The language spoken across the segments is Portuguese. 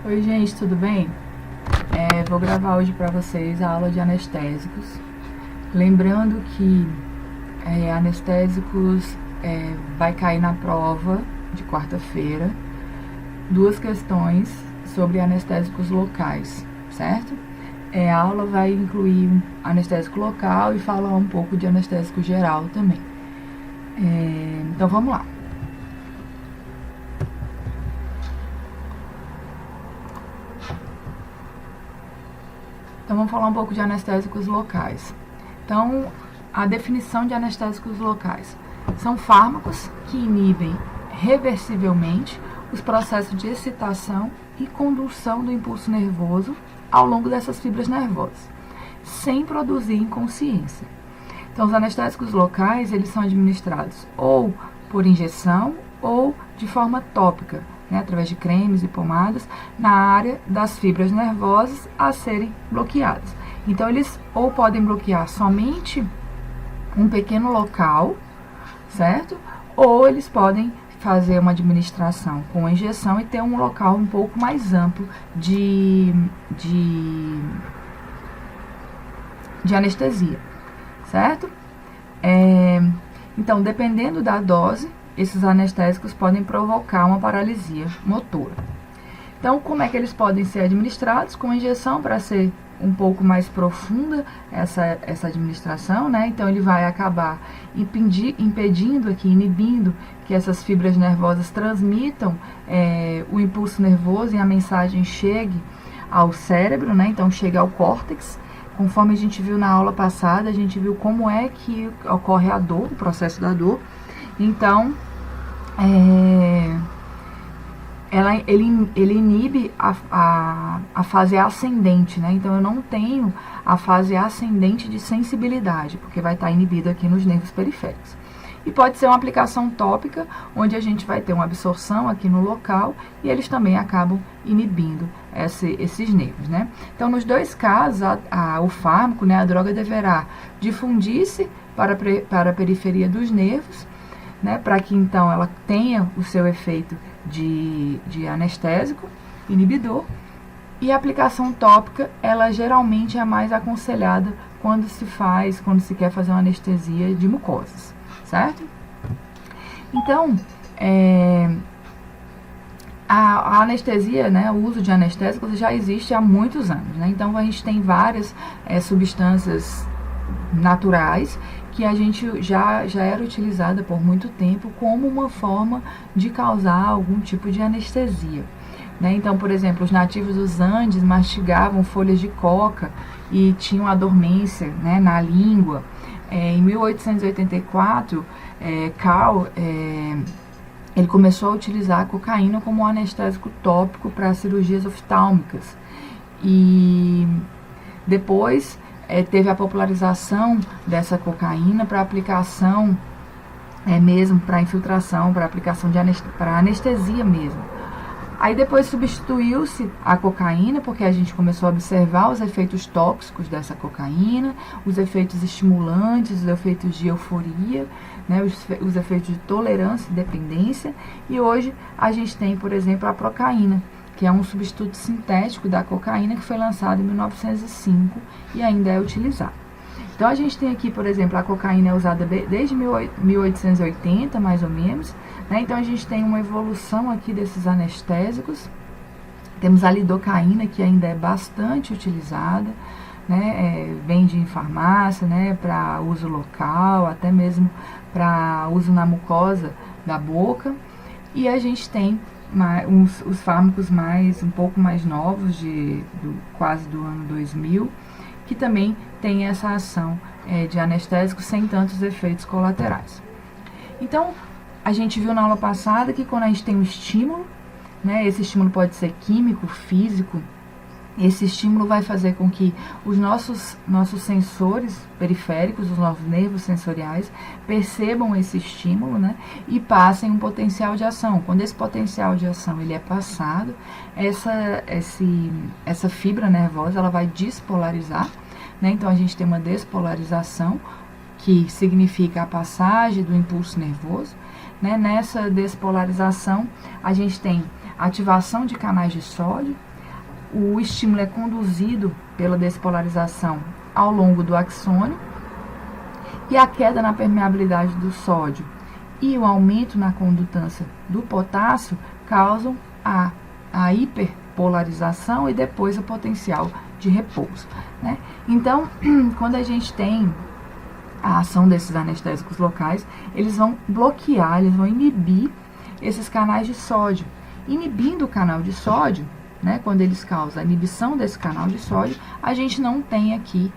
Oi gente, tudo bem? Vou gravar hoje para vocês a aula de anestésicos. Lembrando que anestésicos vai cair na prova de quarta-feira 2 questões sobre anestésicos locais, certo? A aula vai incluir um anestésico local e falar um pouco de anestésico geral também. Então vamos lá. Então vamos falar um pouco de anestésicos locais. Então, a definição de anestésicos locais são fármacos que inibem reversivelmente os processos de excitação e condução do impulso nervoso ao longo dessas fibras nervosas, sem produzir inconsciência. Então, os anestésicos locais, eles são administrados ou por injeção ou de forma tópica, através de cremes e pomadas, na área das fibras nervosas a serem bloqueadas. Então, eles ou podem bloquear somente um pequeno local, certo? Ou eles podem fazer uma administração com injeção e ter um local um pouco mais amplo de anestesia, certo? Então, dependendo da dose, esses anestésicos podem provocar uma paralisia motora. Então, como é que eles podem ser administrados? Com injeção, para ser um pouco mais profunda essa administração, né? Então, ele vai acabar impedindo aqui, inibindo que essas fibras nervosas transmitam o impulso nervoso e a mensagem chegue ao cérebro, né? Então, chega ao córtex. Conforme a gente viu na aula passada, a gente viu como é que ocorre a dor, o processo da dor. Então, ele inibe a fase ascendente, né? Então, eu não tenho a fase ascendente de sensibilidade, porque vai estar inibido aqui nos nervos periféricos. E pode ser uma aplicação tópica, onde a gente vai ter uma absorção aqui no local, e eles também acabam inibindo esses nervos, né? Então, nos dois casos, o fármaco, né, a droga deverá difundir-se para a periferia dos nervos, né, para que então ela tenha o seu efeito de anestésico, inibidor, e a aplicação tópica, ela geralmente é mais aconselhada quando se quer fazer uma anestesia de mucosas, certo? Então, a anestesia, né, o uso de anestésicos já existe há muitos anos, né? Então, a gente tem várias substâncias naturais que a gente já era utilizada por muito tempo como uma forma de causar algum tipo de anestesia, né? Então, por exemplo, os nativos dos Andes mastigavam folhas de coca e tinham a dormência, né, na língua. Em 1884, Carl ele começou a utilizar a cocaína como um anestésico tópico para cirurgias oftálmicas. E depois teve a popularização dessa cocaína para aplicação mesmo, para infiltração, para aplicação para anestesia mesmo. Aí depois substituiu-se a cocaína, porque a gente começou a observar os efeitos tóxicos dessa cocaína, os efeitos estimulantes, os efeitos de euforia, né, os efeitos de tolerância e dependência. E hoje a gente tem, por exemplo, a procaína, que é um substituto sintético da cocaína que foi lançado em 1905 e ainda é utilizado. Então, a gente tem aqui, por exemplo, a cocaína é usada desde 1880, mais ou menos, né? Então, a gente tem uma evolução aqui desses anestésicos. Temos a lidocaína, que ainda é bastante utilizada, né? Vende em farmácia, né, para uso local, até mesmo para uso na mucosa da boca. E a gente tem os fármacos um pouco mais novos, quase do ano 2000, que também tem essa ação de anestésico sem tantos efeitos colaterais. Então, a gente viu na aula passada que quando a gente tem um estímulo, né, esse estímulo pode ser químico, físico, esse estímulo vai fazer com que os nossos sensores periféricos, os nossos nervos sensoriais, percebam esse estímulo, né, e passem um potencial de ação. Quando esse potencial de ação ele é passado, essa fibra nervosa ela vai despolarizar, né, então a gente tem uma despolarização, que significa a passagem do impulso nervoso, né. Nessa despolarização, a gente tem ativação de canais de sódio, o estímulo é conduzido pela despolarização ao longo do axônio, e a queda na permeabilidade do sódio e o aumento na condutância do potássio causam a hiperpolarização e depois o potencial de repouso, né? Então, quando a gente tem a ação desses anestésicos locais, eles vão bloquear, eles vão inibir esses canais de sódio. Inibindo o canal de sódio, né, quando eles causam a inibição desse canal de sódio, a gente não tem aqui,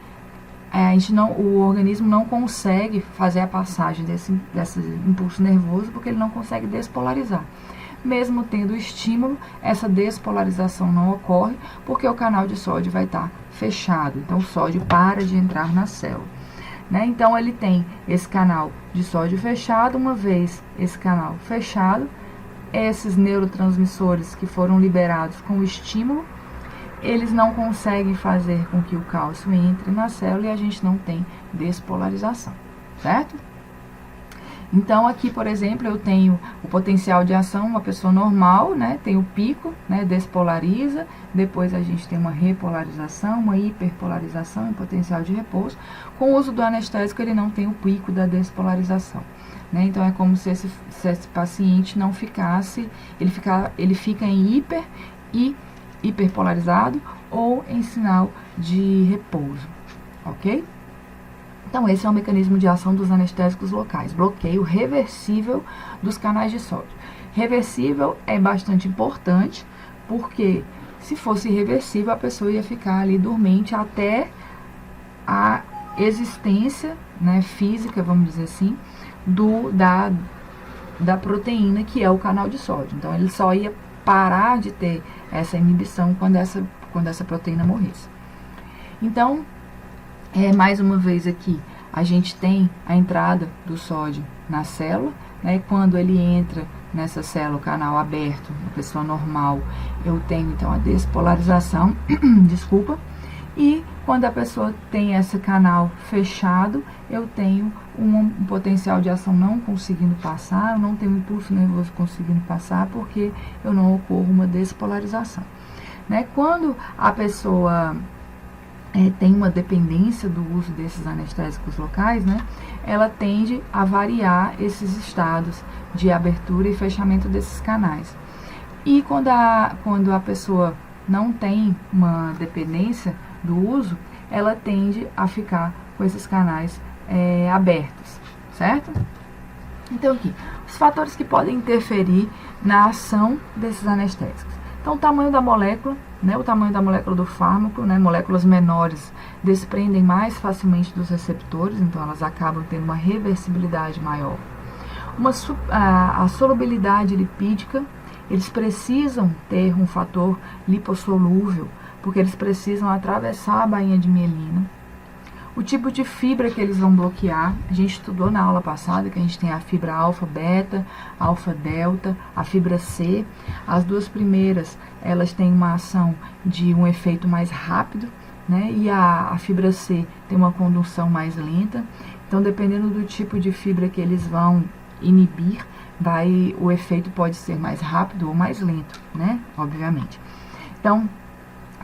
o organismo não consegue fazer a passagem desse impulso nervoso, porque ele não consegue despolarizar. Mesmo tendo o estímulo, essa despolarização não ocorre, porque o canal de sódio vai estar fechado. Então, o sódio para de entrar na célula, né? Então, ele tem esse canal de sódio fechado. Uma vez esse canal fechado, esses neurotransmissores que foram liberados com o estímulo, eles não conseguem fazer com que o cálcio entre na célula e a gente não tem despolarização, certo? Então, aqui, por exemplo, eu tenho o potencial de ação, uma pessoa normal, né? Tem o pico, né? Despolariza, depois a gente tem uma repolarização, uma hiperpolarização e potencial de repouso. Com o uso do anestésico, ele não tem o pico da despolarização, né? Então, é como se esse paciente não ficasse, ele fica em hiperpolarizado ou em sinal de repouso, ok? Então, esse é o mecanismo de ação dos anestésicos locais, bloqueio reversível dos canais de sódio. Reversível é bastante importante, porque se fosse irreversível, a pessoa ia ficar ali dormente até a existência, né, física, vamos dizer assim, da proteína, que é o canal de sódio. Então, ele só ia parar de ter essa inibição quando essa proteína morresse. Então, mais uma vez aqui, a gente tem a entrada do sódio na célula, né? Quando ele entra nessa célula, o canal aberto, na pessoa normal, eu tenho então a despolarização, desculpa, e quando a pessoa tem esse canal fechado, eu tenho um potencial de ação não conseguindo passar, eu não tenho um impulso nervoso conseguindo passar, porque eu não ocorro uma despolarização, né? Quando a pessoa tem uma dependência do uso desses anestésicos locais, né, ela tende a variar esses estados de abertura e fechamento desses canais. E quando a pessoa não tem uma dependência do uso, ela tende a ficar com esses canais abertos, certo? Então, aqui, os fatores que podem interferir na ação desses anestésicos. Então, o tamanho da molécula, né, o tamanho da molécula do fármaco, né, moléculas menores desprendem mais facilmente dos receptores, então elas acabam tendo uma reversibilidade maior. A solubilidade lipídica, eles precisam ter um fator lipossolúvel, porque eles precisam atravessar a bainha de mielina. O tipo de fibra que eles vão bloquear, a gente estudou na aula passada que a gente tem a fibra alfa-beta, alfa-delta, a fibra C. As duas primeiras, elas têm uma ação de um efeito mais rápido, né? E a fibra C tem uma condução mais lenta. Então, dependendo do tipo de fibra que eles vão inibir, o efeito pode ser mais rápido ou mais lento, né? Obviamente. Então,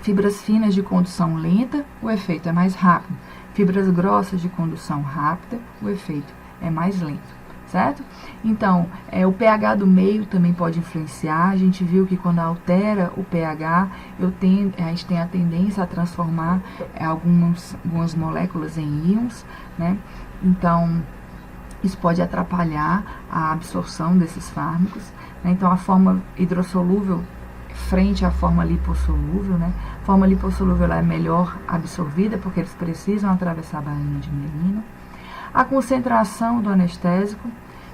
fibras finas de condução lenta, o efeito é mais rápido. Fibras grossas de condução rápida, o efeito é mais lento, certo? Então, o pH do meio também pode influenciar. A gente viu que quando altera o pH, a gente tem a tendência a transformar algumas moléculas em íons, né? Então, isso pode atrapalhar a absorção desses fármacos, né? Então, a forma hidrossolúvel frente à forma lipossolúvel, né? A forma lipossolúvel ela é melhor absorvida, porque eles precisam atravessar a bainha de mielina. A concentração do anestésico,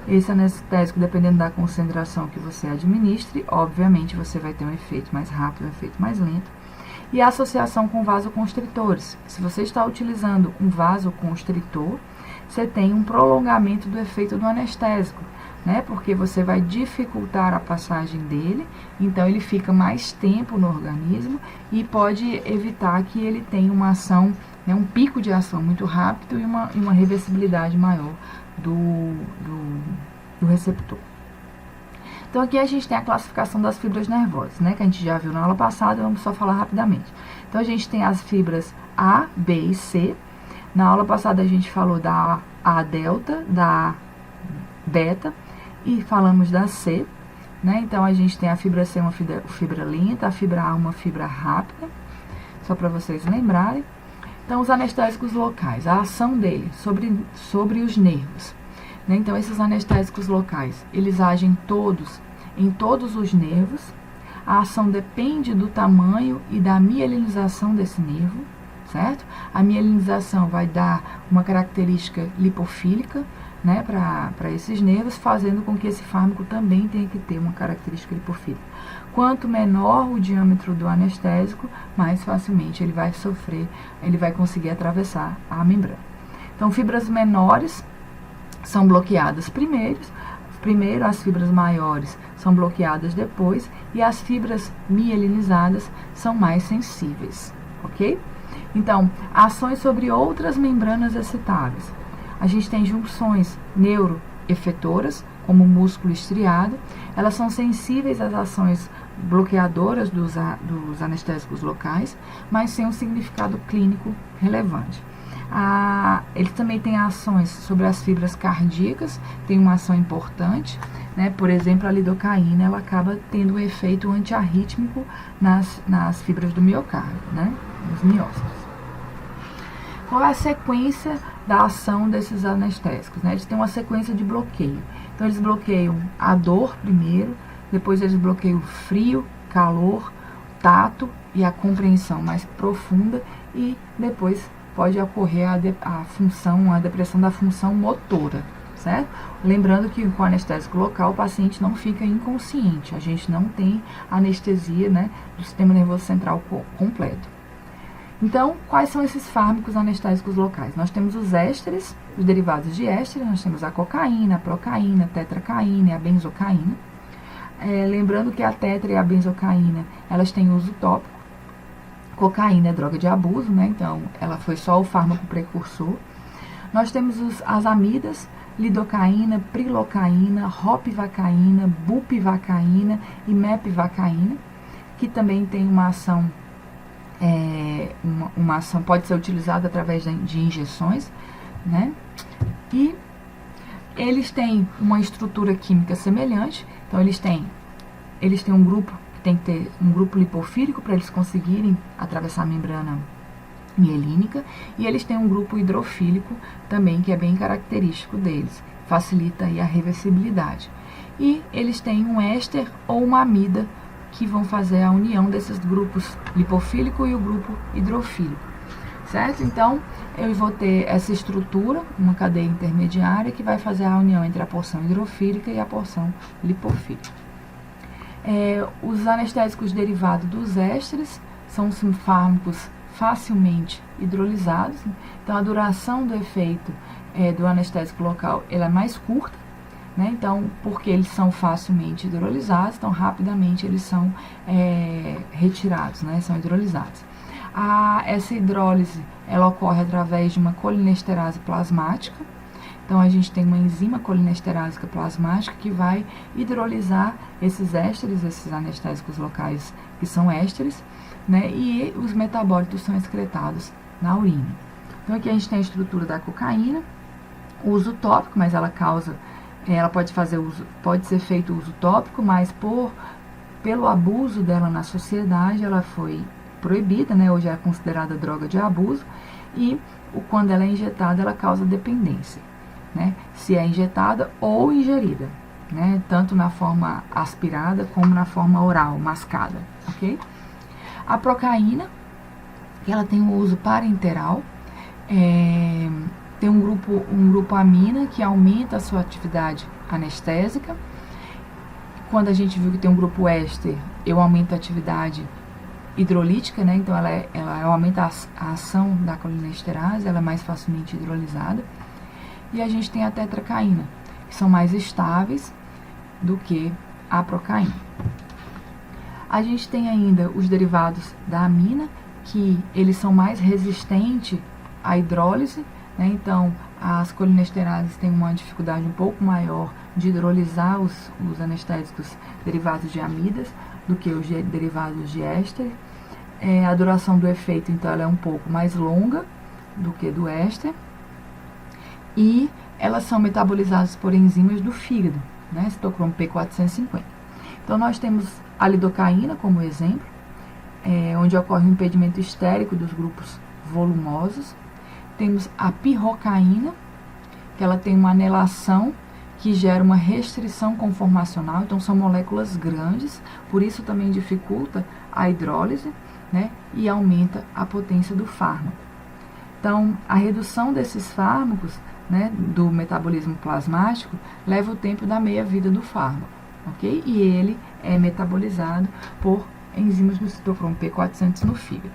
esse anestésico, dependendo da concentração que você administre, obviamente você vai ter um efeito mais rápido, um efeito mais lento. E a associação com vasoconstritores. Se você está utilizando um vasoconstritor, você tem um prolongamento do efeito do anestésico, né? Porque você vai dificultar a passagem dele, então ele fica mais tempo no organismo e pode evitar que ele tenha uma ação, né, um pico de ação muito rápido e uma reversibilidade maior do receptor. Então aqui a gente tem a classificação das fibras nervosas, né, que a gente já viu na aula passada, vamos só falar rapidamente. Então a gente tem as fibras A, B e C. Na aula passada a gente falou da A delta, da A beta e falamos da C, né? Então a gente tem a fibra C uma fibra lenta, a fibra A uma fibra rápida, só para vocês lembrarem. Então os anestésicos locais, a ação dele sobre os nervos, né? Então esses anestésicos locais, eles agem em todos os nervos. A ação depende do tamanho e da mielinização desse nervo, certo? A mielinização vai dar uma característica lipofílica, né, para esses nervos, fazendo com que esse fármaco também tenha que ter uma característica lipofílica. Quanto menor o diâmetro do anestésico, mais facilmente ele vai conseguir atravessar a membrana. Então, fibras menores são bloqueadas primeiro, as fibras maiores são bloqueadas depois, e as fibras mielinizadas são mais sensíveis, ok? Então, ações sobre outras membranas excitáveis. A gente tem junções neuroefetoras, como o músculo estriado. Elas são sensíveis às ações bloqueadoras dos anestésicos locais, mas sem um significado clínico relevante. Ele também tem ações sobre as fibras cardíacas, tem uma ação importante, né? Por exemplo, a lidocaína, ela acaba tendo um efeito antiarrítmico nas fibras do miocárdio, né? Nos miócitos. Qual é a sequência da ação desses anestésicos, né? Eles têm uma sequência de bloqueio. Então, eles bloqueiam a dor primeiro, depois eles bloqueiam o frio, calor, tato e a compreensão mais profunda, e depois pode ocorrer a depressão da função motora, certo? Lembrando que com anestésico local o paciente não fica inconsciente, a gente não tem anestesia, né, do sistema nervoso central completo. Então, quais são esses fármacos anestésicos locais? Nós temos os ésteres, os derivados de ésteres, nós temos a cocaína, a procaína, a tetracaína e a benzocaína. Lembrando que a tetra e a benzocaína, elas têm uso tópico. Cocaína é droga de abuso, né? Então, ela foi só o fármaco precursor. Nós temos as amidas, lidocaína, prilocaína, ropivacaína, bupivacaína e mepivacaína, que também tem uma ação pode ser utilizada através de injeções, né? E eles têm uma estrutura química semelhante. Então eles têm um grupo que tem que ter um grupo lipofílico para eles conseguirem atravessar a membrana mielínica, e eles têm um grupo hidrofílico também, que é bem característico deles, facilita aí a reversibilidade. E eles têm um éster ou uma amida, que vão fazer a união desses grupos lipofílico e o grupo hidrofílico, certo? Então, eu vou ter essa estrutura, uma cadeia intermediária, que vai fazer a união entre a porção hidrofílica e a porção lipofílica. Os anestésicos derivados dos ésteres são fármacos facilmente hidrolizados, então a duração do efeito do anestésico local ela é mais curta, né? Então, porque eles são facilmente hidrolizados, então rapidamente eles são retirados, né? São hidrolizados. Essa hidrólise ela ocorre através de uma colinesterase plasmática. Então, a gente tem uma enzima colinesterásica plasmática que vai hidrolisar esses ésteres, esses anestésicos locais que são ésteres, né? E os metabólitos são excretados na urina. Então, aqui a gente tem a estrutura da cocaína, o uso tópico, mas ela pode ser feito uso tópico, mas pelo abuso dela na sociedade, ela foi proibida, né? Hoje é considerada droga de abuso, e quando ela é injetada, ela causa dependência, né? Se é injetada ou ingerida, né? Tanto na forma aspirada como na forma oral, mascada, ok? A procaína, ela tem um uso parenteral, tem um grupo amina que aumenta a sua atividade anestésica. Quando a gente viu que tem um grupo éster, eu aumento a atividade hidrolítica, né? Então ela aumenta a ação da colinesterase, ela é mais facilmente hidrolisada. E a gente tem a tetracaína, que são mais estáveis do que a procaína. A gente tem ainda os derivados da amina, que eles são mais resistentes à hidrólise, né? Então, as colinesterases têm uma dificuldade um pouco maior de hidrolisar os anestésicos derivados de amidas do que os derivados de éster. A duração do efeito, então, ela é um pouco mais longa do que do éster. E elas são metabolizadas por enzimas do fígado, né? Citocromo P450. Então, nós temos a lidocaína como exemplo, onde ocorre o impedimento estérico dos grupos volumosos. Temos a pirrocaína, que ela tem uma anelação que gera uma restrição conformacional, então são moléculas grandes, por isso também dificulta a hidrólise, né, e aumenta a potência do fármaco. Então, a redução desses fármacos, né, do metabolismo plasmático, leva o tempo da meia-vida do fármaco, ok? E ele é metabolizado por enzimas do citocromo P400 no fígado,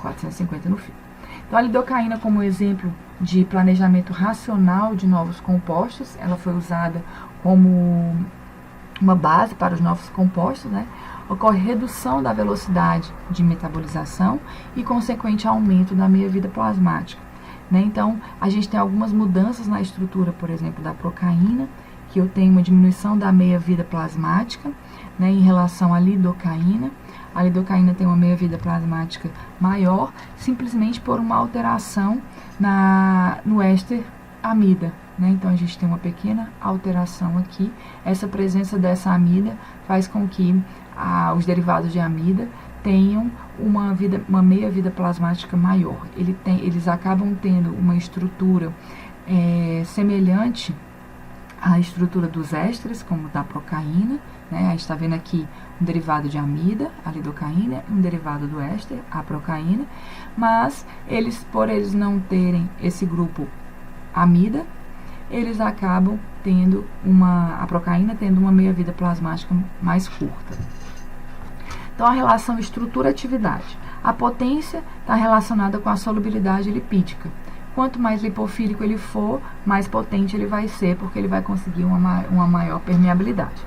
450 no fígado. Então, a lidocaína, como exemplo de planejamento racional de novos compostos, ela foi usada como uma base para os novos compostos, né? Ocorre redução da velocidade de metabolização e consequente aumento da meia-vida plasmática, né? Então, a gente tem algumas mudanças na estrutura, por exemplo, da procaína, que eu tenho uma diminuição da meia-vida plasmática, né, em relação à lidocaína. A lidocaína tem uma meia-vida plasmática maior, simplesmente por uma alteração no éster amida, né? Então, a gente tem uma pequena alteração aqui. Essa presença dessa amida faz com que os derivados de amida tenham uma meia-vida plasmática maior. Eles acabam tendo uma estrutura semelhante à estrutura dos ésteres, como da procaína, né? A gente está vendo aqui um derivado de amida, a lidocaína, um derivado do éster, a procaína, mas por eles não terem esse grupo amida, eles acabam tendo a procaína tendo uma meia-vida plasmática mais curta. Então, a relação estrutura-atividade. A potência está relacionada com a solubilidade lipídica. Quanto mais lipofílico ele for, mais potente ele vai ser, porque ele vai conseguir uma maior permeabilidade.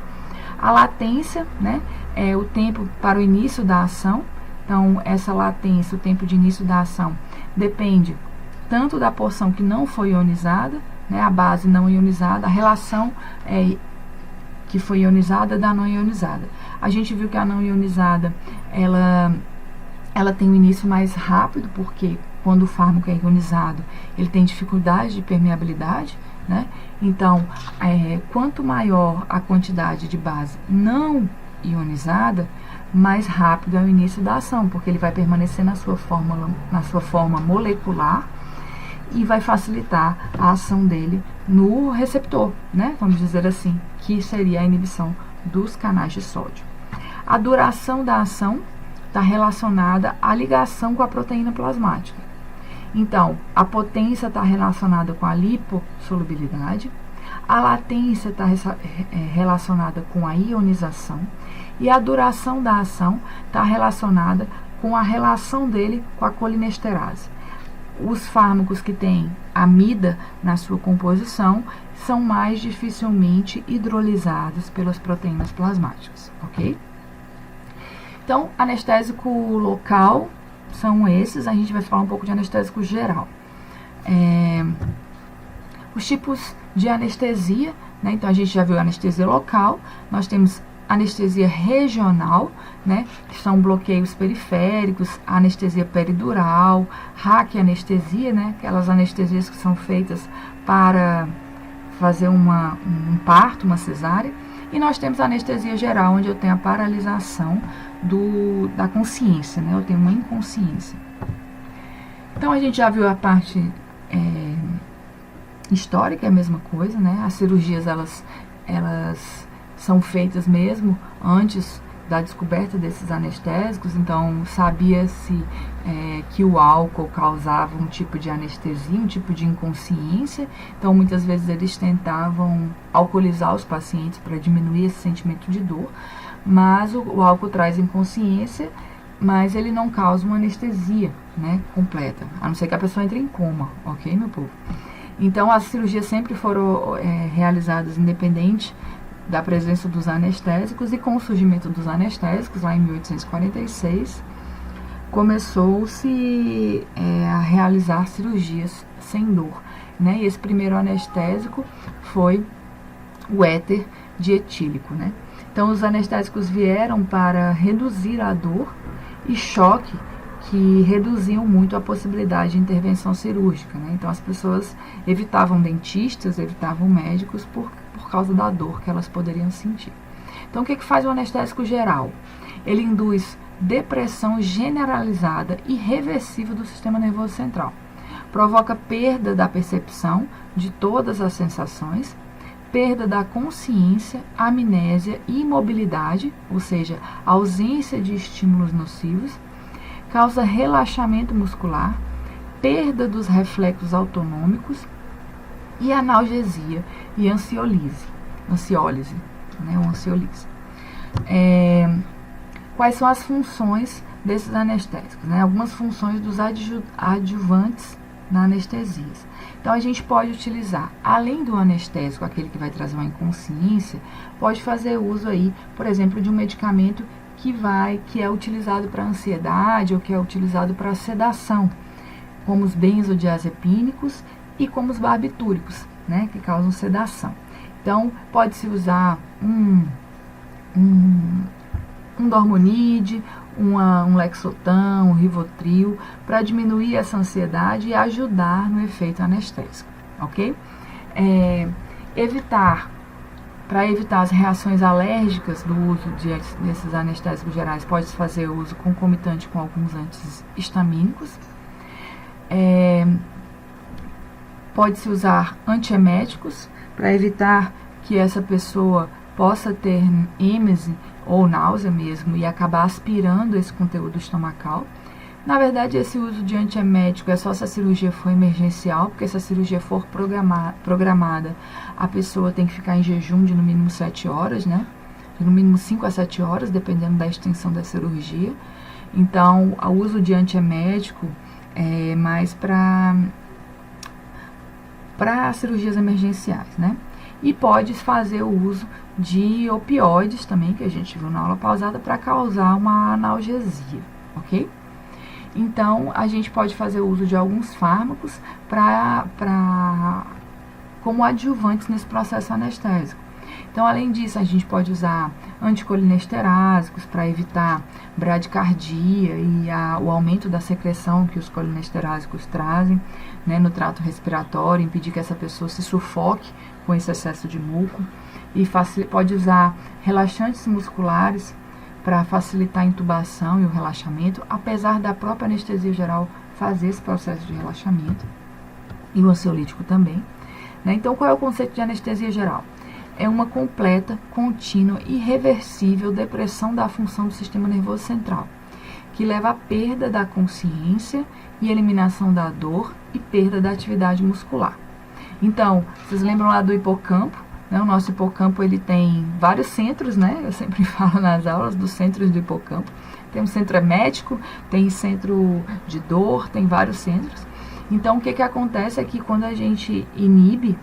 A latência, né, é o tempo para o início da ação. Então, essa latência, o tempo de início da ação, depende tanto da porção que não foi ionizada, né, a base não ionizada, a relação que foi ionizada da não ionizada. A gente viu que a não ionizada, ela tem um início mais rápido, porque quando o fármaco é ionizado, ele tem dificuldade de permeabilidade, né? Então, quanto maior a quantidade de base não ionizada, mais rápido é o início da ação, porque ele vai permanecer na sua forma molecular e vai facilitar a ação dele no receptor, né? Vamos dizer assim, que seria a inibição dos canais de sódio. A duração da ação está relacionada à ligação com a proteína plasmática. Então, a potência está relacionada com a lipossolubilidade, a latência está relacionada com a ionização e a duração da ação está relacionada com a relação dele com a colinesterase. Os fármacos que têm amida na sua composição são mais dificilmente hidrolizados pelas proteínas plasmáticas, ok? Então, anestésico local são esses. A gente vai falar um pouco de anestésico geral. Os tipos de anestesia, né? Então, a gente já viu a anestesia local. Nós temos anestesia regional, né? Que são bloqueios periféricos, anestesia peridural, raquianestesia, né? Aquelas anestesias que são feitas para fazer um parto, uma cesárea. E nós temos a anestesia geral, onde eu tenho a paralisação da consciência, né? Eu tenho uma inconsciência. Então, a gente já viu a parte histórica, é a mesma coisa, né? As cirurgias, elas são feitas mesmo antes da descoberta desses anestésicos, então sabia-se que o álcool causava um tipo de anestesia, um tipo de inconsciência, então muitas vezes eles tentavam alcoolizar os pacientes para diminuir esse sentimento de dor, mas o álcool traz inconsciência, mas ele não causa uma anestesia, né, completa, a não ser que a pessoa entre em coma, ok, meu povo? Então, as cirurgias sempre foram realizadas independente da presença dos anestésicos, e com o surgimento dos anestésicos, lá em 1846, começou-se a realizar cirurgias sem dor. né? E esse primeiro anestésico foi o éter dietílico, né? Então, os anestésicos vieram para reduzir a dor e choque, que reduziam muito a possibilidade de intervenção cirúrgica, né? Então, as pessoas evitavam dentistas, evitavam médicos por causa da dor que elas poderiam sentir. Então, o que faz o anestésico geral? Ele induz depressão generalizada e reversível do sistema nervoso central. Provoca perda da percepção de todas as sensações, perda da consciência, amnésia e imobilidade, ou seja, ausência de estímulos nocivos, causa relaxamento muscular, perda dos reflexos autonômicos e analgesia e ansiolise, né, ou ansiolise. Quais são as funções desses anestésicos, né? Algumas funções dos adjuvantes na anestesia. Então, a gente pode utilizar, além do anestésico, aquele que vai trazer uma inconsciência, pode fazer uso aí, por exemplo, de um medicamento que é utilizado para ansiedade ou que é utilizado para sedação, como os benzodiazepínicos e como os barbitúricos, né, que causam sedação. Então, pode-se usar um Dormonide, um Lexotan, um Rivotril, para diminuir essa ansiedade e ajudar no efeito anestésico, ok? Para evitar as reações alérgicas do uso desses anestésicos gerais, pode-se fazer uso concomitante com alguns antihistamínicos. Pode-se usar antieméticos para evitar que essa pessoa possa ter êmese ou náusea mesmo e acabar aspirando esse conteúdo estomacal. Na verdade, esse uso de antiemético é só se a cirurgia for emergencial, porque se a cirurgia for programada, a pessoa tem que ficar em jejum de no mínimo 7 horas, né? De no mínimo 5 a 7 horas, dependendo da extensão da cirurgia. Então, o uso de antiemético é mais para cirurgias emergenciais, né? E pode fazer o uso de opioides também, que a gente viu na aula pausada, para causar uma analgesia, ok? Então, a gente pode fazer uso de alguns fármacos como adjuvantes nesse processo anestésico. Então, além disso, a gente pode usar anticolinesterásicos para evitar bradicardia e o aumento da secreção que os colinesterásicos trazem, né, no trato respiratório, impedir que essa pessoa se sufoque com esse excesso de muco. E pode usar relaxantes musculares para facilitar a intubação e o relaxamento, apesar da própria anestesia geral fazer esse processo de relaxamento, e o ansiolítico também, né? Então, qual é o conceito de anestesia geral? É uma completa, contínua e irreversível depressão da função do sistema nervoso central, que leva à perda da consciência e eliminação da dor e perda da atividade muscular. Então, vocês lembram lá do hipocampo? O nosso hipocampo, ele tem vários centros, né? Eu sempre falo nas aulas dos centros do hipocampo. Tem um centro emético, tem centro de dor, tem vários centros. Então, o que acontece é que quando a gente inibe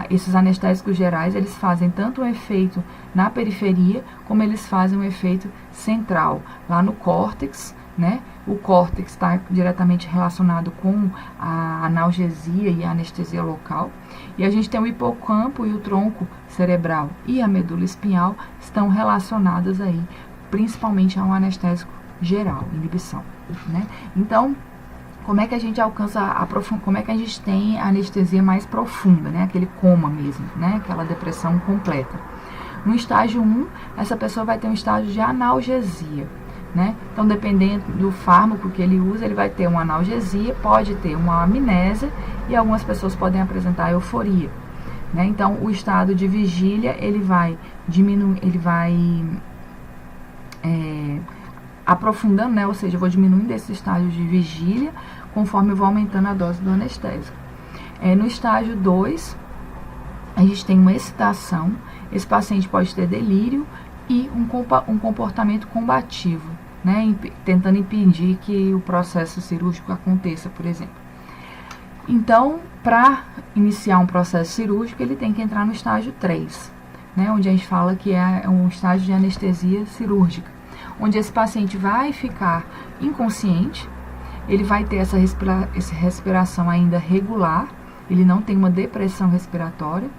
esses anestésicos gerais, eles fazem tanto um efeito na periferia, como eles fazem um efeito central, lá no córtex, né? O córtex está diretamente relacionado com a analgesia e a anestesia local. E a gente tem o hipocampo e o tronco cerebral e a medula espinhal estão relacionadas aí, principalmente a um anestésico geral, inibição, né? Então, como é que a gente alcança como é que a gente tem a anestesia mais profunda, né? Aquele coma mesmo, né? Aquela depressão completa. No estágio 1, essa pessoa vai ter um estágio de analgesia, né? Então, dependendo do fármaco que ele usa, ele vai ter uma analgesia, pode ter uma amnésia e algumas pessoas podem apresentar euforia, né? Então, o estado de vigília, ele vai diminuir, ele vai aprofundando, né? Ou seja, eu vou diminuindo esse estágio de vigília conforme eu vou aumentando a dose do anestésico. No estágio 2, a gente tem uma excitação, esse paciente pode ter delírio e um comportamento combativo, né? Tentando impedir que o processo cirúrgico aconteça, por exemplo. Então, para iniciar um processo cirúrgico, ele tem que entrar no estágio 3, né? Onde a gente fala que é um estágio de anestesia cirúrgica, onde esse paciente vai ficar inconsciente, ele vai ter essa respiração ainda regular, ele não tem uma depressão respiratória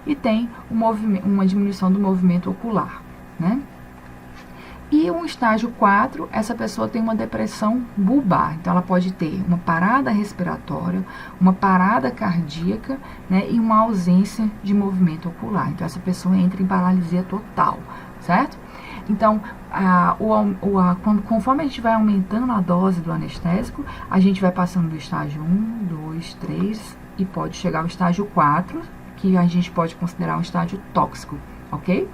e tem uma diminuição do movimento ocular, né? E um estágio 4, essa pessoa tem uma depressão bulbar, então ela pode ter uma parada respiratória, uma parada cardíaca, né, e uma ausência de movimento ocular. Então essa pessoa entra em paralisia total, certo? Então, conforme a gente vai aumentando a dose do anestésico, a gente vai passando do estágio 1, 2, 3 e pode chegar ao estágio 4, que a gente pode considerar um estágio tóxico, ok?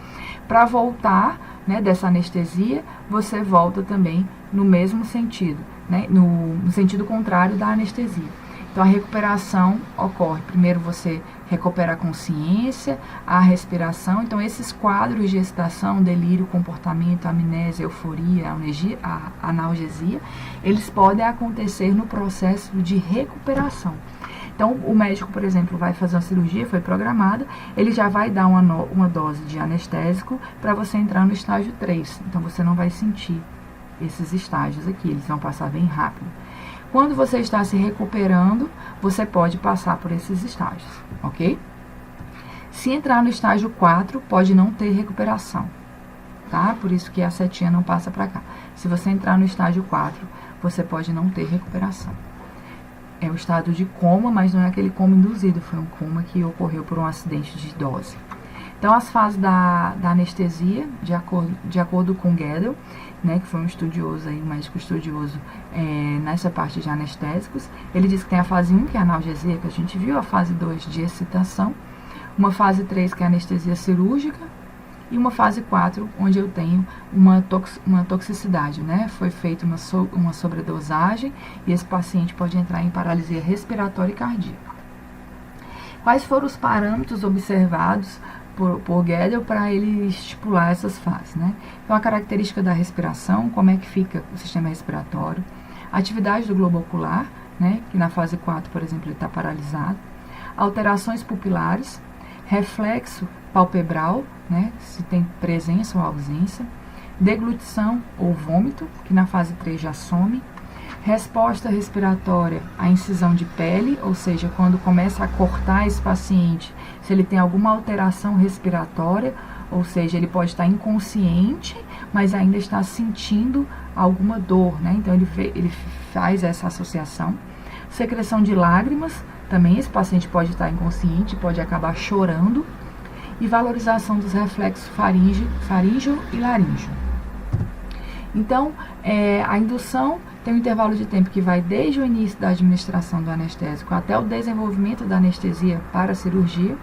Para voltar, né, dessa anestesia, você volta também no mesmo sentido, né, no sentido contrário da anestesia. Então, a recuperação ocorre. Primeiro, você recupera a consciência, a respiração. Então, esses quadros de excitação, delírio, comportamento, amnésia, euforia, analgesia, eles podem acontecer no processo de recuperação. Então, o médico, por exemplo, vai fazer uma cirurgia, foi programada, ele já vai dar uma dose de anestésico para você entrar no estágio 3. Então, você não vai sentir esses estágios aqui, eles vão passar bem rápido. Quando você está se recuperando, você pode passar por esses estágios, ok? Se entrar no estágio 4, pode não ter recuperação, tá? Por isso que a setinha não passa para cá. Se você entrar no estágio 4, você pode não ter recuperação. É o estado de coma, mas não é aquele coma induzido, foi um coma que ocorreu por um acidente de dose. Então, as fases da anestesia, de acordo com Gödel, né, que foi um estudioso, aí, um médico estudioso nessa parte de anestésicos, ele diz que tem a fase 1, que é a analgesia, que a gente viu, a fase 2 de excitação, uma fase 3, que é a anestesia cirúrgica, e uma fase 4, onde eu tenho uma toxicidade, né? Foi feita uma sobredosagem e esse paciente pode entrar em paralisia respiratória e cardíaca. Quais foram os parâmetros observados por Gödel para ele estipular essas fases, né? Então, a característica da respiração, como é que fica o sistema respiratório, a atividade do globo ocular, né? Que na fase 4, por exemplo, ele está paralisado, alterações pupilares, reflexo palpebral, né, se tem presença ou ausência, deglutição ou vômito, que na fase 3 já some, resposta respiratória à incisão de pele, ou seja, quando começa a cortar esse paciente, se ele tem alguma alteração respiratória, ou seja, ele pode estar inconsciente, mas ainda está sentindo alguma dor, né? Então ele faz essa associação. Secreção de lágrimas, também esse paciente pode estar inconsciente, pode acabar chorando. E valorização dos reflexos faríngeo e laríngeo. Então, a indução tem um intervalo de tempo que vai desde o início da administração do anestésico até o desenvolvimento da anestesia para a cirurgia.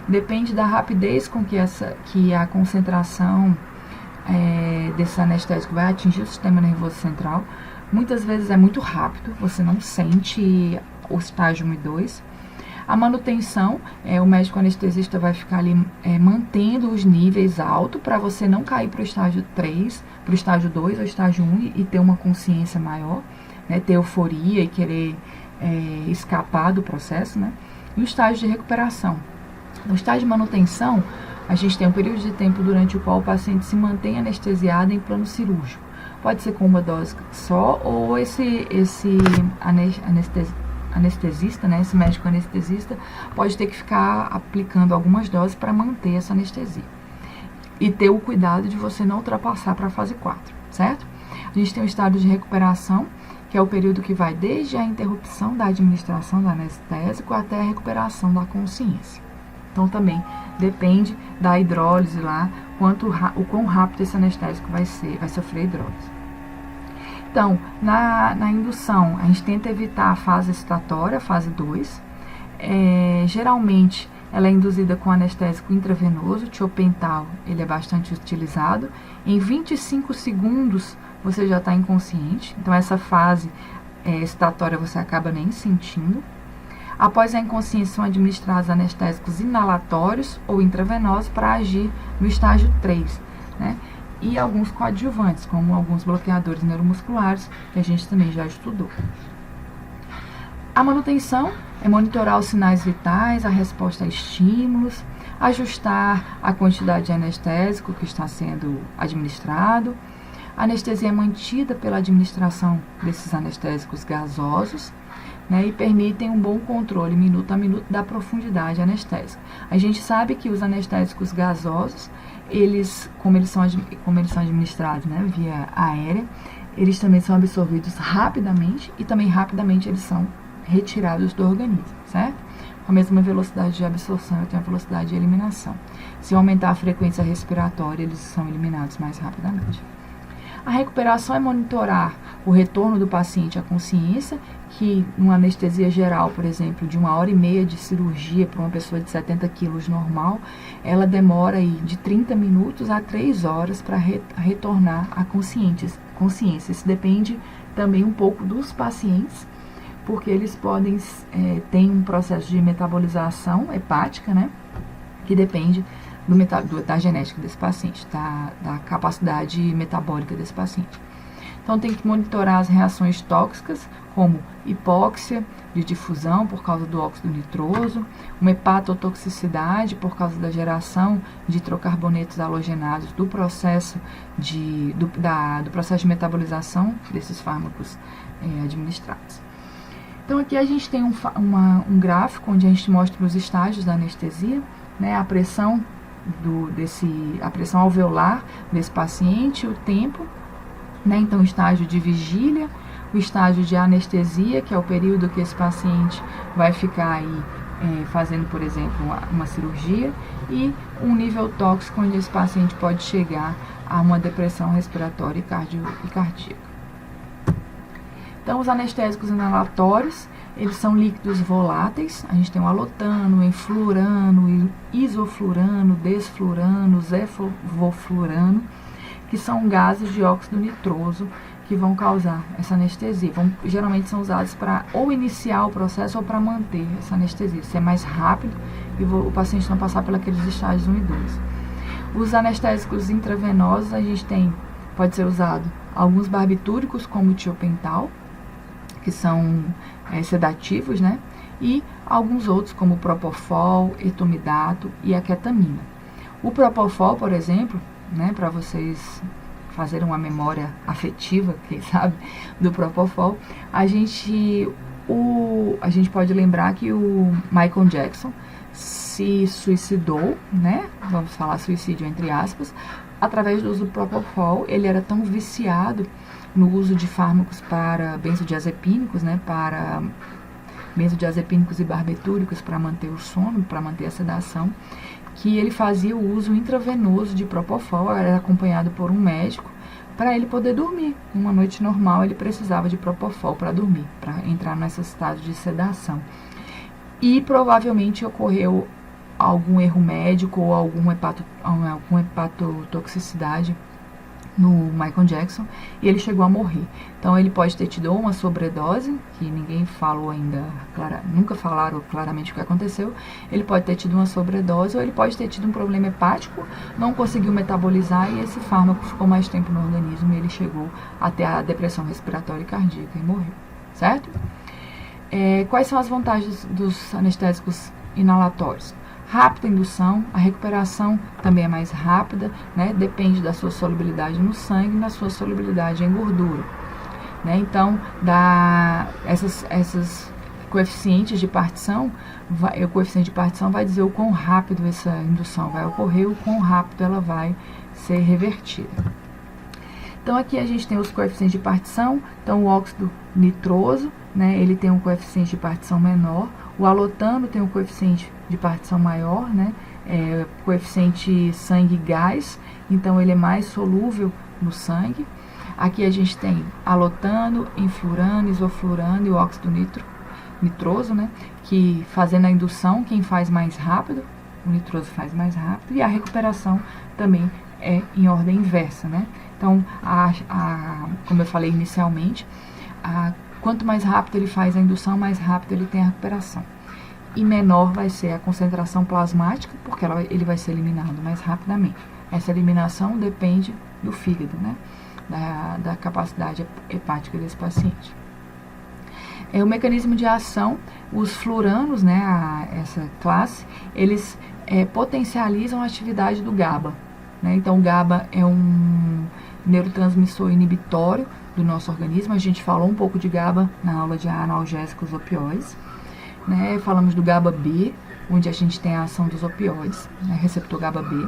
Depende da rapidez com que a concentração desse anestésico vai atingir o sistema nervoso central. Muitas vezes é muito rápido, você não sente o estágio 1 e 2. A manutenção, o médico anestesista vai ficar ali mantendo os níveis altos para você não cair para o estágio 3, para o estágio 2 ou estágio 1 e ter uma consciência maior, né, ter euforia e querer escapar do processo, né? E o estágio de recuperação. No estágio de manutenção, a gente tem um período de tempo durante o qual o paciente se mantém anestesiado em plano cirúrgico. Pode ser com uma dose só ou esse anestesista, né, esse médico anestesista, pode ter que ficar aplicando algumas doses para manter essa anestesia. E ter o cuidado de você não ultrapassar para a fase 4, certo? A gente tem o estado de recuperação, que é o período que vai desde a interrupção da administração do anestésico até a recuperação da consciência. Então, também depende da hidrólise lá, o quão rápido esse anestésico vai sofrer hidrólise. Então, na indução, a gente tenta evitar a fase excitatória, a fase 2. Geralmente, ela é induzida com anestésico intravenoso, tiopental, ele é bastante utilizado. Em 25 segundos, você já está inconsciente. Então, essa fase excitatória você acaba nem sentindo. Após a inconsciência, são administrados anestésicos inalatórios ou intravenosos para agir no estágio 3, né? E alguns coadjuvantes, como alguns bloqueadores neuromusculares, que a gente também já estudou. A manutenção é monitorar os sinais vitais, a resposta a estímulos, ajustar a quantidade de anestésico que está sendo administrado, A anestesia é mantida pela administração desses anestésicos gasosos, né, e permitem um bom controle minuto a minuto da profundidade anestésica. A gente sabe que os anestésicos gasosos, como eles são administrados, né, via aérea, eles também são absorvidos rapidamente e também rapidamente eles são retirados do organismo, certo? Com a mesma velocidade de absorção, eu tenho a velocidade de eliminação. Se eu aumentar a frequência respiratória, eles são eliminados mais rapidamente. A recuperação é monitorar o retorno do paciente à consciência, que numa anestesia geral, por exemplo, de 1h30 de cirurgia para uma pessoa de 70 quilos normal, ela demora aí de 30 minutos a 3 horas para retornar à consciência. Isso depende também um pouco dos pacientes, porque eles podem ter um processo de metabolização hepática, né, que depende da genética desse paciente, da capacidade metabólica desse paciente. Então tem que monitorar as reações tóxicas, como hipóxia de difusão por causa do óxido nitroso, uma hepatotoxicidade por causa da geração de hidrocarbonetos halogenados do processo de metabolização desses fármacos administrados. Então aqui a gente tem um gráfico onde a gente mostra os estágios da anestesia, né, a pressão alveolar desse paciente, o tempo, né, então o estágio de vigília, o estágio de anestesia, que é o período que esse paciente vai ficar aí fazendo, por exemplo, uma cirurgia, e um nível tóxico onde esse paciente pode chegar a uma depressão respiratória e cardíaca. Então, os anestésicos inalatórios, eles são líquidos voláteis. A gente tem o alotano, enflurano, isoflurano, desflurano, zefovoflurano, que são gases de óxido nitroso que vão causar essa anestesia. Geralmente são usados para ou iniciar o processo ou para manter essa anestesia, ser mais rápido e o paciente não passar pelos estágios 1 e 2. Os anestésicos intravenosos, a gente pode ser usado alguns barbitúricos, como o tiopental, que são sedativos, né? E alguns outros, como o propofol, etomidato e a ketamina. O propofol, por exemplo, né, para vocês fazerem uma memória afetiva, quem sabe, do propofol, a gente pode lembrar que o Michael Jackson se suicidou, né? Vamos falar suicídio entre aspas, através do uso do propofol. Ele era tão viciado no uso de fármacos para benzodiazepínicos, né, para benzodiazepínicos e barbitúricos para manter o sono, para manter a sedação, que ele fazia o uso intravenoso de propofol, era acompanhado por um médico, para ele poder dormir. Uma noite normal ele precisava de propofol para dormir, para entrar nesse estado de sedação. E provavelmente ocorreu algum erro médico ou alguma hepatotoxicidade no Michael Jackson, e ele chegou a morrer. Então ele pode ter tido uma sobredose, que ninguém falou ainda, nunca falaram claramente o que aconteceu. Ele pode ter tido uma sobredose, ou ele pode ter tido um problema hepático, não conseguiu metabolizar e esse fármaco ficou mais tempo no organismo e ele chegou até a depressão respiratória e cardíaca e morreu, certo? Quais são as vantagens dos anestésicos inalatórios? Rápida indução, a recuperação também é mais rápida, né? Depende da sua solubilidade no sangue e da sua solubilidade em gordura, né? Então, essas coeficientes de partição, o coeficiente de partição vai dizer o quão rápido essa indução vai ocorrer, o quão rápido ela vai ser revertida. Então, aqui a gente tem os coeficientes de partição. Então, o óxido nitroso, né, ele tem um coeficiente de partição menor. O alotano tem um coeficiente de partição maior, né, coeficiente sangue-gás, então ele é mais solúvel no sangue. Aqui a gente tem alotano, enflurano, isoflurano e o óxido nitroso, né, que fazendo a indução, quem faz mais rápido, o nitroso faz mais rápido, e a recuperação também é em ordem inversa, né. Então, como eu falei inicialmente, quanto mais rápido ele faz a indução, mais rápido ele tem a recuperação. E menor vai ser a concentração plasmática, porque ele vai ser eliminado mais rapidamente. Essa eliminação depende do fígado, né? Da capacidade hepática desse paciente. O mecanismo de ação, os fluranos, né, essa classe, eles potencializam a atividade do GABA, né? Então, o GABA é um neurotransmissor inibitório do nosso organismo. A gente falou um pouco de GABA na aula de analgésicos opioides, né? Falamos do GABA-B, onde a gente tem a ação dos opioides, né? Receptor GABA-B.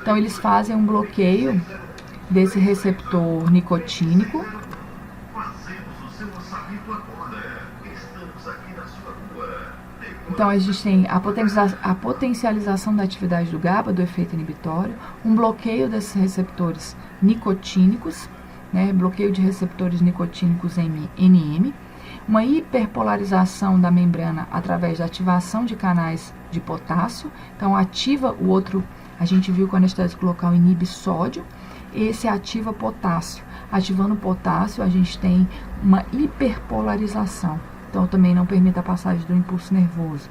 Então, eles fazem um bloqueio desse receptor nicotínico. Então, a gente tem a potencialização da atividade do GABA, do efeito inibitório, um bloqueio desses receptores nicotínicos, né, bloqueio de receptores nicotínicos NM, uma hiperpolarização da membrana através da ativação de canais de potássio. Então, ativa o outro, a gente viu que o anestésico local inibe sódio, esse ativa potássio. Ativando o potássio, a gente tem uma hiperpolarização. Então, também não permite a passagem do impulso nervoso.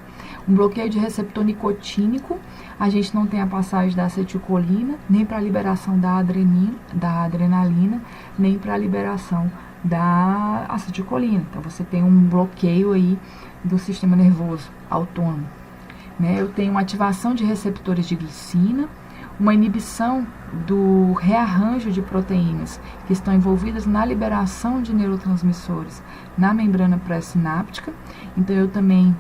Um bloqueio de receptor nicotínico, a gente não tem a passagem da acetilcolina, nem para a liberação da adrenalina, nem para a liberação da acetilcolina. Então, você tem um bloqueio aí do sistema nervoso autônomo, né? Eu tenho uma ativação de receptores de glicina, uma inibição do rearranjo de proteínas que estão envolvidas na liberação de neurotransmissores na membrana pré-sináptica. Então, eu também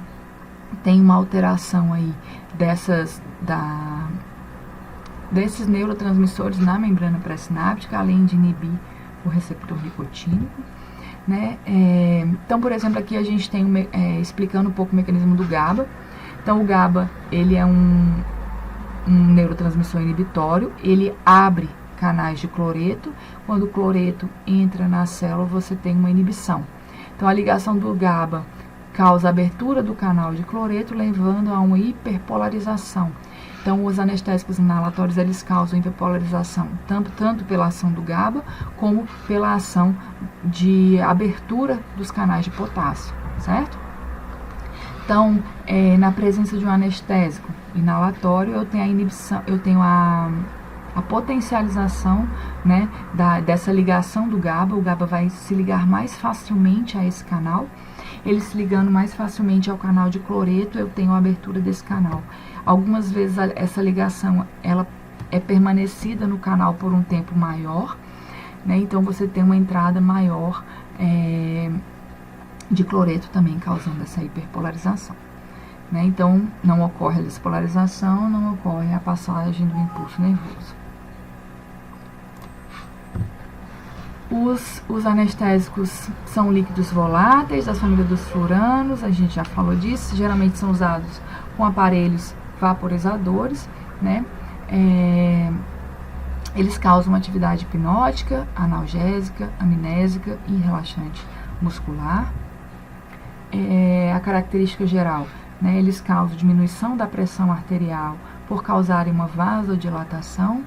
tenho uma alteração aí desses neurotransmissores na membrana pré-sináptica, além de inibir o receptor nicotínico, né? Então, por exemplo, aqui a gente tem explicando um pouco o mecanismo do GABA. Então, o GABA, ele é um neurotransmissor inibitório, ele abre canais de cloreto. Quando o cloreto entra na célula, você tem uma inibição. Então, a ligação do GABA causa a abertura do canal de cloreto, levando a uma hiperpolarização. Então, os anestésicos inalatórios, eles causam hiperpolarização, tanto pela ação do GABA, como pela ação de abertura dos canais de potássio, certo? Então, na presença de um anestésico inalatório, eu tenho a inibição, eu tenho a potencialização, né, dessa ligação do GABA. O GABA vai se ligar mais facilmente a esse canal. Ele se ligando mais facilmente ao canal de cloreto, eu tenho a abertura desse canal. Algumas vezes essa ligação ela é permanecida no canal por um tempo maior, né? Então você tem uma entrada maior de cloreto também, causando essa hiperpolarização, né? Então não ocorre a despolarização, não ocorre a passagem do impulso nervoso. Os anestésicos são líquidos voláteis, da família dos furanos, a gente já falou disso. Geralmente são usados com aparelhos vaporizadores, né? Eles causam uma atividade hipnótica, analgésica, amnésica e relaxante muscular. A característica geral, né? Eles causam diminuição da pressão arterial por causarem uma vasodilatação,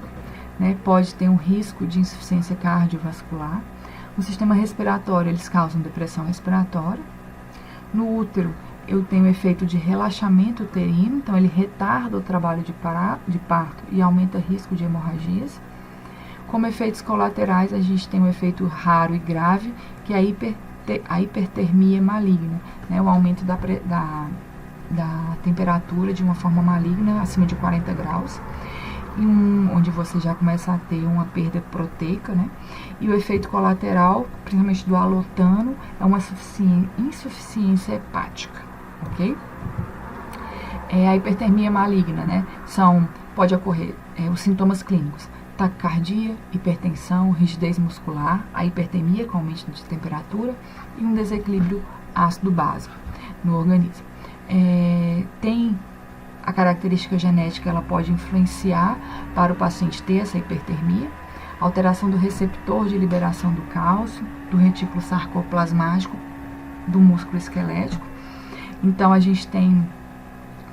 né? Pode ter um risco de insuficiência cardiovascular. No sistema respiratório, eles causam depressão respiratória. No útero, eu tenho efeito de relaxamento uterino, então ele retarda o trabalho de parto e aumenta o risco de hemorragias. Como efeitos colaterais, a gente tem um efeito raro e grave, que é a hipertermia maligna, né? O aumento da temperatura de uma forma maligna, acima de 40 graus. Onde você já começa a ter uma perda proteica, né? E o efeito colateral, principalmente do alotano, é uma insuficiência hepática, ok? A hipertermia maligna, né? Pode ocorrer os sintomas clínicos: taquicardia, hipertensão, rigidez muscular, a hipertermia com aumento de temperatura e um desequilíbrio ácido-básico no organismo. Tem a característica genética, ela pode influenciar para o paciente ter essa hipertermia, alteração do receptor de liberação do cálcio, do retículo sarcoplasmático, do músculo esquelético. Então, a gente tem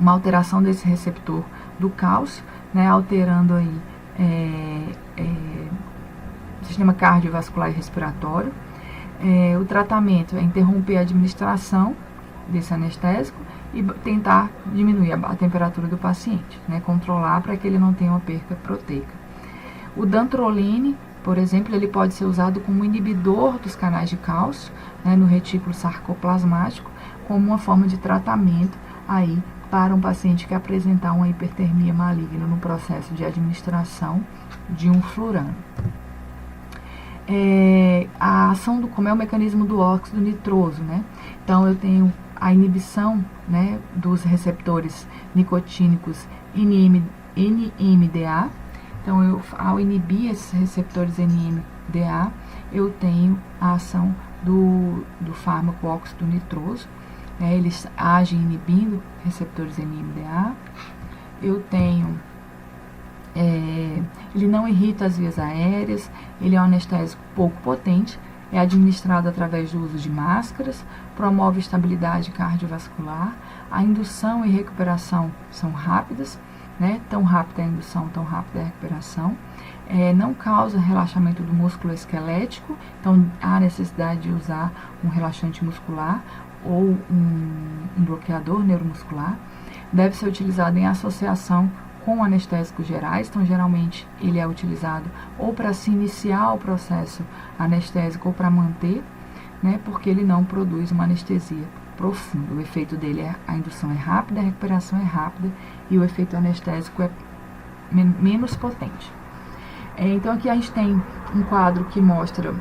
uma alteração desse receptor do cálcio, né, alterando aí sistema cardiovascular e respiratório. O tratamento é interromper a administração desse anestésico e tentar diminuir a temperatura do paciente, né, controlar para que ele não tenha uma perca proteica. O dantrolene, por exemplo, ele pode ser usado como inibidor dos canais de cálcio, né, no retículo sarcoplasmático, como uma forma de tratamento aí para um paciente que apresentar uma hipertermia maligna no processo de administração de um flurano. a ação como é o mecanismo do óxido nitroso, né? Então eu tenho a inibição, né, dos receptores nicotínicos NMDA. Então ao inibir esses receptores NMDA, eu tenho a ação do fármaco óxido nitroso, né? Eles agem inibindo receptores NMDA. Eu tenho ele não irrita as vias aéreas, ele é um anestésico pouco potente, é administrado através do uso de máscaras, promove estabilidade cardiovascular, a indução e recuperação são rápidas, né? Tão rápida a indução, tão rápida a recuperação, não causa relaxamento do músculo esquelético, então há necessidade de usar um relaxante muscular ou um bloqueador neuromuscular, deve ser utilizado em associação com anestésicos gerais, então geralmente ele é utilizado ou para se iniciar o processo anestésico ou para manter, né, porque ele não produz uma anestesia profunda. O efeito dele a indução é rápida, a recuperação é rápida e o efeito anestésico é menos potente. Então aqui a gente tem um quadro que mostra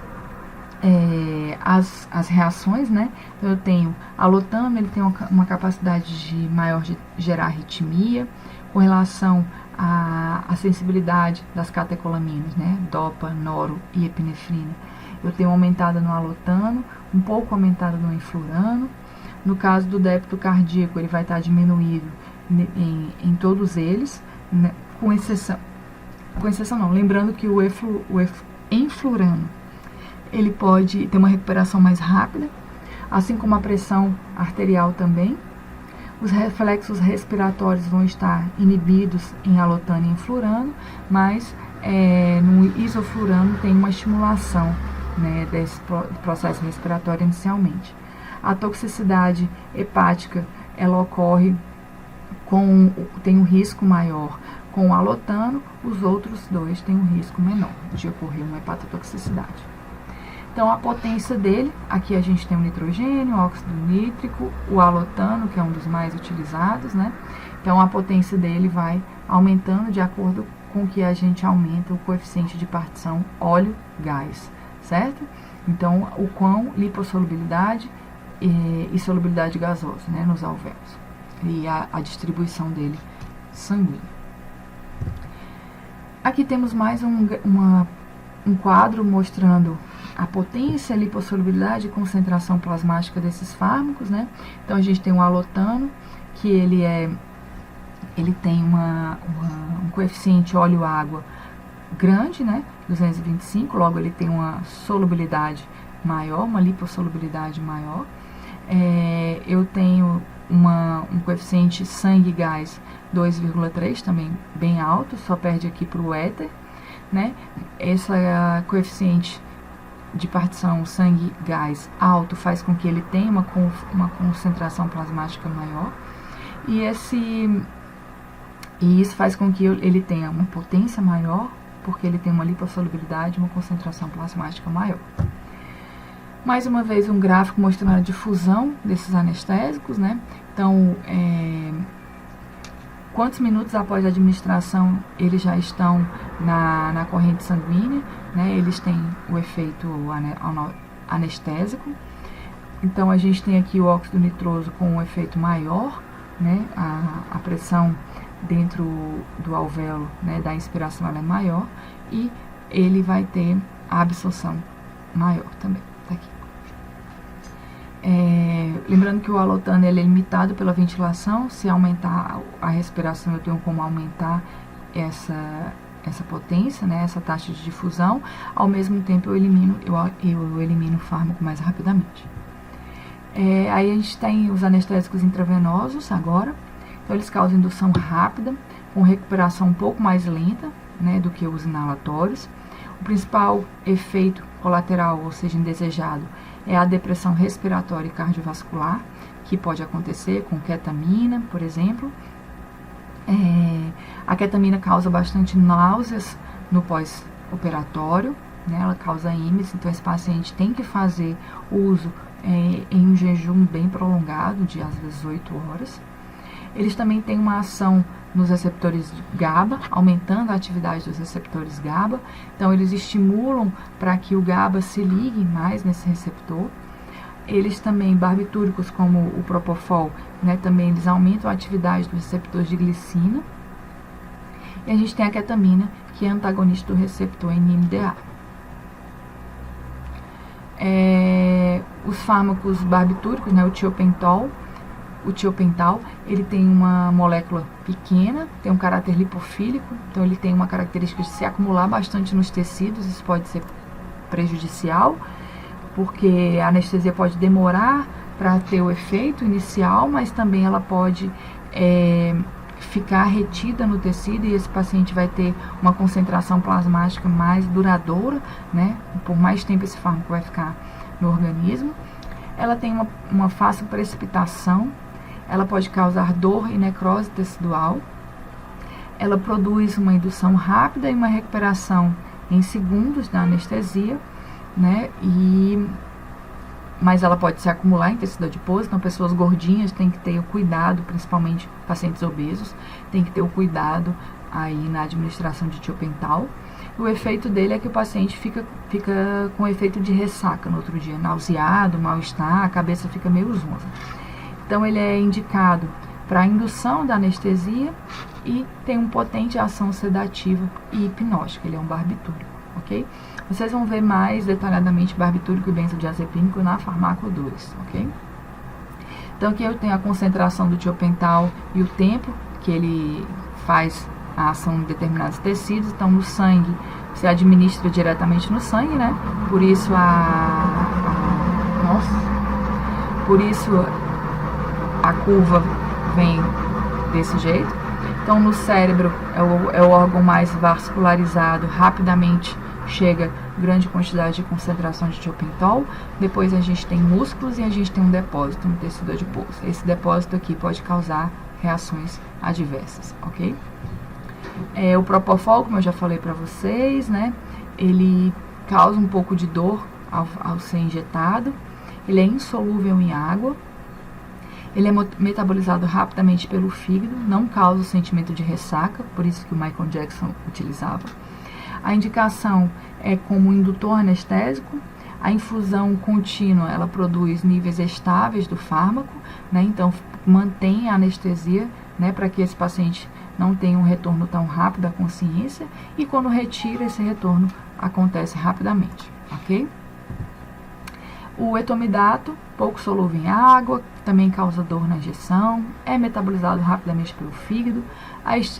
as reações, né? Então eu tenho alotano, ele tem uma capacidade maior de gerar arritmia, com relação à sensibilidade das catecolaminas, né? Dopa, noro e epinefrina. Eu tenho aumentada no alotano, um pouco aumentada no enflurano. No caso do débito cardíaco, ele vai estar diminuído em todos eles, né? com exceção não, lembrando que o enflurano, ele pode ter uma recuperação mais rápida, assim como a pressão arterial também. Os reflexos respiratórios vão estar inibidos em alotano e enflurano, mas no isoflurano tem uma estimulação, né, desse processo respiratório inicialmente. A toxicidade hepática, ela ocorre tem um risco maior com o alotano, os outros dois têm um risco menor de ocorrer uma hepatotoxicidade. Então, a potência dele, aqui a gente tem o nitrogênio, o óxido nítrico, o alotano, que é um dos mais utilizados, né? Então, a potência dele vai aumentando de acordo com que a gente aumenta o coeficiente de partição óleo-gás, certo? Então, o quão lipossolubilidade e solubilidade gasosa, né, nos alvéolos. E a distribuição dele sanguínea. Aqui temos mais um quadro mostrando a potência, a lipossolubilidade e concentração plasmática desses fármacos, né? Então a gente tem o alotano, que ele tem um coeficiente óleo-água grande, né? 225, logo ele tem uma solubilidade maior, uma lipossolubilidade maior. Eu tenho um coeficiente sangue-gás 2,3, também bem alto, só perde aqui para o éter, né? Esse coeficiente de partição sangue-gás alto faz com que ele tenha uma concentração plasmática maior, e isso faz com que ele tenha uma potência maior, porque ele tem uma lipossolubilidade e uma concentração plasmática maior. Mais uma vez, um gráfico mostrando a difusão desses anestésicos, né? Então, quantos minutos após a administração eles já estão na corrente sanguínea, né? Eles têm o efeito anestésico. Então, a gente tem aqui o óxido nitroso com um efeito maior, né? A pressão dentro do alvéolo, né, da inspiração, ela é maior, e ele vai ter a absorção maior também. Tá aqui. Lembrando que o alotano ele é limitado pela ventilação. Se aumentar a respiração, eu tenho como aumentar essa potência, né, essa taxa de difusão. Ao mesmo tempo, eu elimino o fármaco mais rapidamente. Aí a gente tem os anestésicos intravenosos agora. Então, eles causam indução rápida, com recuperação um pouco mais lenta, né, do que os inalatórios. O principal efeito colateral, ou seja, indesejado, é a depressão respiratória e cardiovascular, que pode acontecer com ketamina, por exemplo. A ketamina causa bastante náuseas no pós-operatório, né? Ela causa ímese, então esse paciente tem que fazer uso em um jejum bem prolongado, de às vezes 8 horas. Eles também têm uma ação nos receptores GABA, aumentando a atividade dos receptores GABA. Então, eles estimulam para que o GABA se ligue mais nesse receptor. Eles também, barbitúricos como o Propofol, né, também eles aumentam a atividade dos receptores de glicina. E a gente tem a ketamina, que é antagonista do receptor NMDA. Os fármacos barbitúricos, né, o tiopental, ele tem uma molécula pequena, tem um caráter lipofílico, então ele tem uma característica de se acumular bastante nos tecidos, isso pode ser prejudicial, porque a anestesia pode demorar para ter o efeito inicial, mas também ela pode ficar retida no tecido e esse paciente vai ter uma concentração plasmática mais duradoura, né? Por mais tempo esse fármaco vai ficar no organismo. Ela tem uma fácil precipitação, ela pode causar dor e necrose tecidual, ela produz uma indução rápida e uma recuperação em segundos da anestesia, né? Mas ela pode se acumular em tecido adiposo, então pessoas gordinhas têm que ter o cuidado, principalmente pacientes obesos, tem que ter o cuidado aí na administração de tiopental. O efeito dele é que o paciente fica com efeito de ressaca no outro dia, nauseado, mal-estar, a cabeça fica meio zonza. Então ele é indicado para indução da anestesia e tem uma potente ação sedativa e hipnótica, ele é um barbitúrico, ok? Vocês vão ver mais detalhadamente barbitúrico e benzodiazepínico na Farmaco 2, ok? Então aqui eu tenho a concentração do tiopental e o tempo que ele faz a ação em determinados tecidos. Então no sangue, você administra diretamente no sangue, né? Por isso a curva vem desse jeito. Então no cérebro é o órgão mais vascularizado, rapidamente chega grande quantidade de concentração de tiopental. Depois a gente tem músculos e a gente tem um depósito no tecido adiposo. Esse depósito aqui pode causar reações adversas, ok? O Propofol, como eu já falei para vocês, né? Ele causa um pouco de dor ao ser injetado. Ele é insolúvel em água. Ele é metabolizado rapidamente pelo fígado, não causa o sentimento de ressaca, por isso que o Michael Jackson utilizava. A indicação é como indutor anestésico. A infusão contínua, ela produz níveis estáveis do fármaco, né? Então mantém a anestesia, né, para que esse paciente não tenha um retorno tão rápido à consciência, e quando retira, esse retorno acontece rapidamente, ok? O etomidato, pouco solúvel em água, também causa dor na injeção, é metabolizado rapidamente pelo fígado,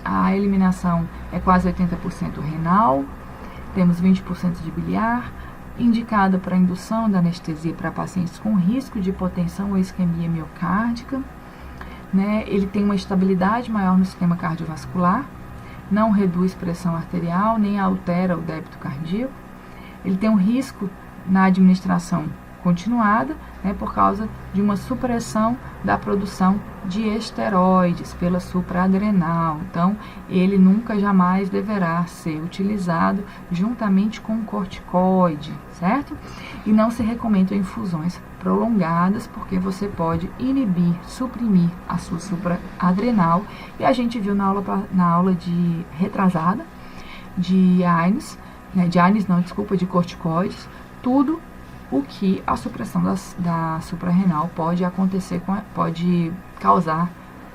a eliminação é quase 80% renal, temos 20% de biliar, indicado para indução da anestesia para pacientes com risco de hipotensão ou isquemia miocárdica, né? Ele tem uma estabilidade maior no sistema cardiovascular, não reduz pressão arterial, nem altera o débito cardíaco. Ele tem um risco na administração continuada, né, por causa de uma supressão da produção de esteroides pela supraadrenal. Então, ele nunca jamais deverá ser utilizado juntamente com corticoide, certo? E não se recomendam infusões prolongadas, porque você pode inibir, suprimir a sua supraadrenal. E a gente viu na aula de retrasada de AINES, né, de corticoides, tudo o que a supressão da suprarrenal pode causar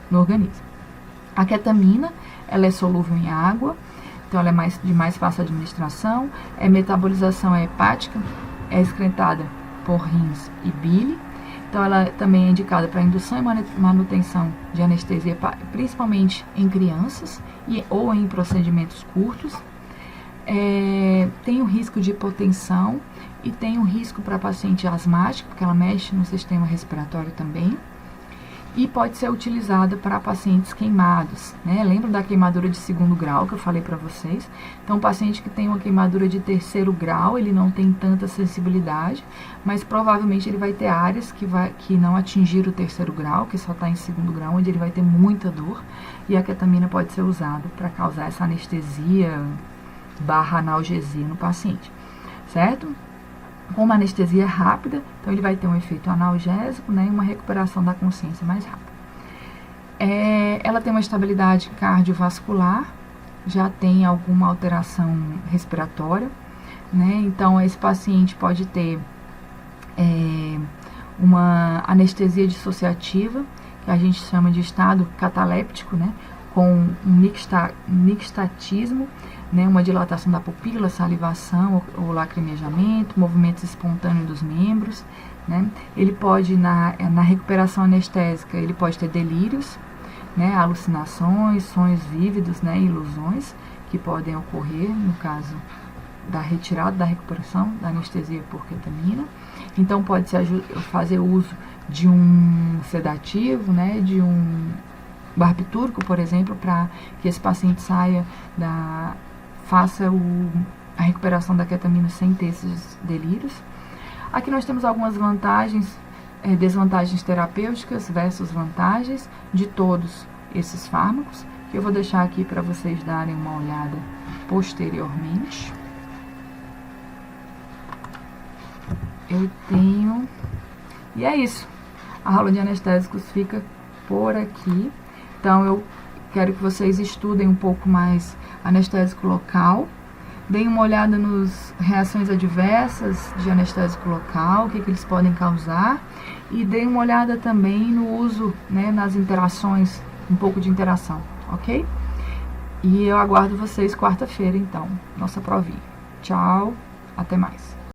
no organismo. A ketamina, ela é solúvel em água, então ela é de mais fácil administração, metabolização hepática, é excretada por rins e bile, então ela também é indicada para indução e manutenção de anestesia, principalmente em crianças ou em procedimentos curtos. Tem o risco de hipotensão e tem o risco para paciente asmático, porque ela mexe no sistema respiratório também, e pode ser utilizada para pacientes queimados, né? Lembra da queimadura de 2º grau que eu falei para vocês? Então, o paciente que tem uma queimadura de 3º grau, ele não tem tanta sensibilidade, mas provavelmente ele vai ter áreas que não atingiram o 3º grau, que só está em 2º grau, onde ele vai ter muita dor, e a ketamina pode ser usada para causar essa anestesia / analgesia no paciente, certo? Com uma anestesia rápida, então ele vai ter um efeito analgésico, né, e uma recuperação da consciência mais rápida. Ela tem uma estabilidade cardiovascular, já tem alguma alteração respiratória, né? Então, esse paciente pode ter uma anestesia dissociativa, que a gente chama de estado cataléptico, né? Com um nixtatismo, né? Uma dilatação da pupila, salivação ou lacrimejamento, movimentos espontâneos dos membros, né? Ele pode, na recuperação anestésica, ele pode ter delírios, né? Alucinações, sonhos vívidos, né? Ilusões que podem ocorrer no caso da retirada, da recuperação da anestesia por ketamina. Então, pode-se fazer uso de um sedativo, né, de um barbitúrico, por exemplo, para que esse paciente faça a recuperação da ketamina sem ter esses delírios. Aqui nós temos algumas vantagens, desvantagens terapêuticas versus vantagens de todos esses fármacos, que eu vou deixar aqui para vocês darem uma olhada posteriormente. E é isso. A aula de anestésicos fica por aqui. Então, eu quero que vocês estudem um pouco mais anestésico local. Deem uma olhada nas reações adversas de anestésico local, o que eles podem causar. E deem uma olhada também no uso, né, nas interações, um pouco de interação, ok? E eu aguardo vocês quarta-feira, então, nossa provinha. Tchau, até mais.